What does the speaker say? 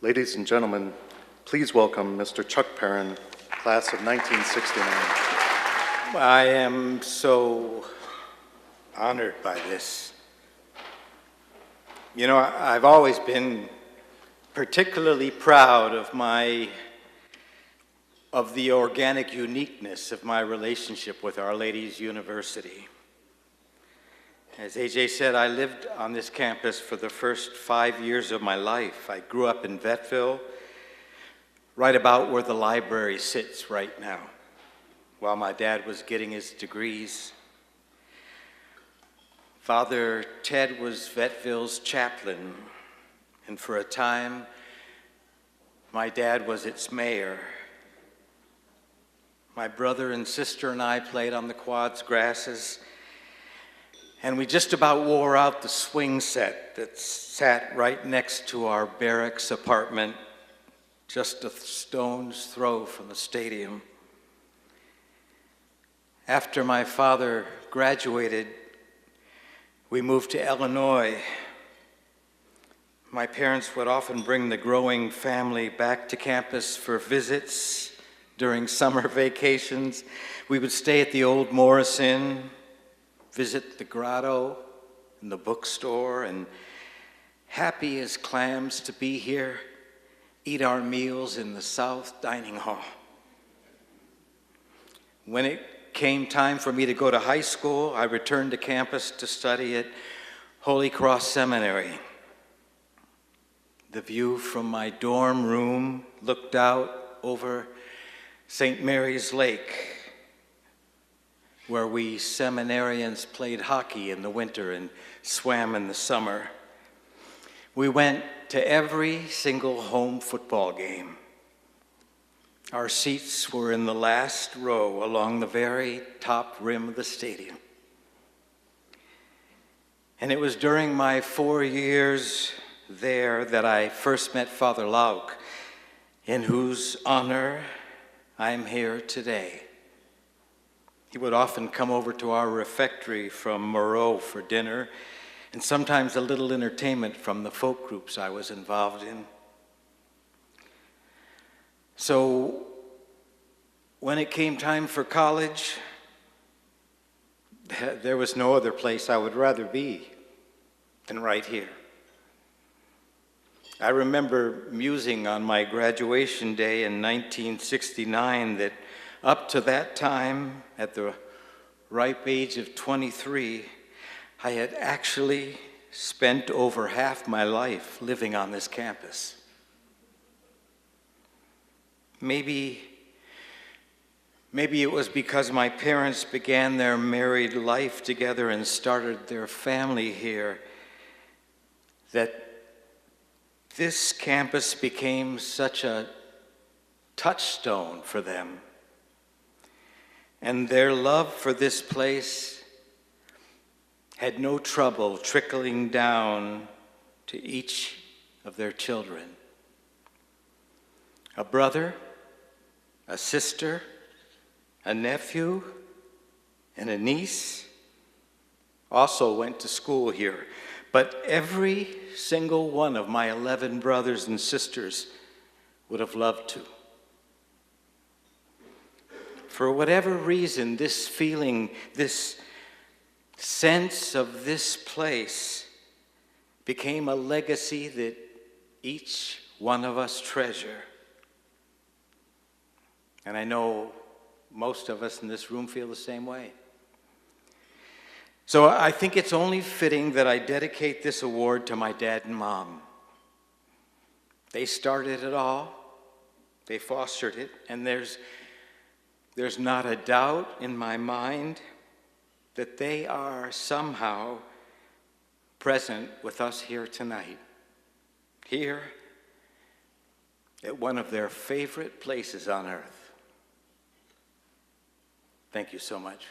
Ladies and gentlemen, please welcome Mr. Chuck Perrin, class of 1969. I am so honored by this. You know, I've always been particularly proud of the organic uniqueness of my relationship with Our Lady's University. As AJ said, I lived on this campus for the first 5 years of my life. I grew up in Vettville, right about where the library sits right now, while my dad was getting his degrees. Father Ted was Vettville's chaplain, and for a time, my dad was its mayor. My brother and sister and I played on the quad's grasses, and we just about wore out the swing set that sat right next to our barracks apartment, just a stone's throw from the stadium. After my father graduated, we moved to Illinois. My parents would often bring the growing family back to campus for visits during summer vacations. We would stay at the old Morris Inn, visit the grotto and the bookstore, and happy as clams to be here, eat our meals in the South Dining Hall. When it came time for me to go to high school, I returned to campus to study at Holy Cross Seminary. The view from my dorm room looked out over St. Mary's Lake, where we seminarians played hockey in the winter and swam in the summer. We went to every single home football game. Our seats were in the last row along the very top rim of the stadium. And it was during my 4 years there that I first met Father Lauck, in whose honor I'm here today. He would often come over to our refectory from Moreau for dinner, and sometimes a little entertainment from the folk groups I was involved in. So when it came time for college, there was no other place I would rather be than right here. I remember musing on my graduation day in 1969 that up to that time, at the ripe age of 23, I had actually spent over half my life living on this campus. Maybe it was because my parents began their married life together and started their family here that this campus became such a touchstone for them. And their love for this place had no trouble trickling down to each of their children. A brother, a sister, a nephew, and a niece also went to school here. But every single one of my 11 brothers and sisters would have loved to. For whatever reason, this feeling, this sense of this place became a legacy that each one of us treasure. And I know most of us in this room feel the same way. So I think it's only fitting that I dedicate this award to my dad and mom. They started it all, they fostered it, and there's not a doubt in my mind that they are somehow present with us here tonight, here at one of their favorite places on earth. Thank you so much.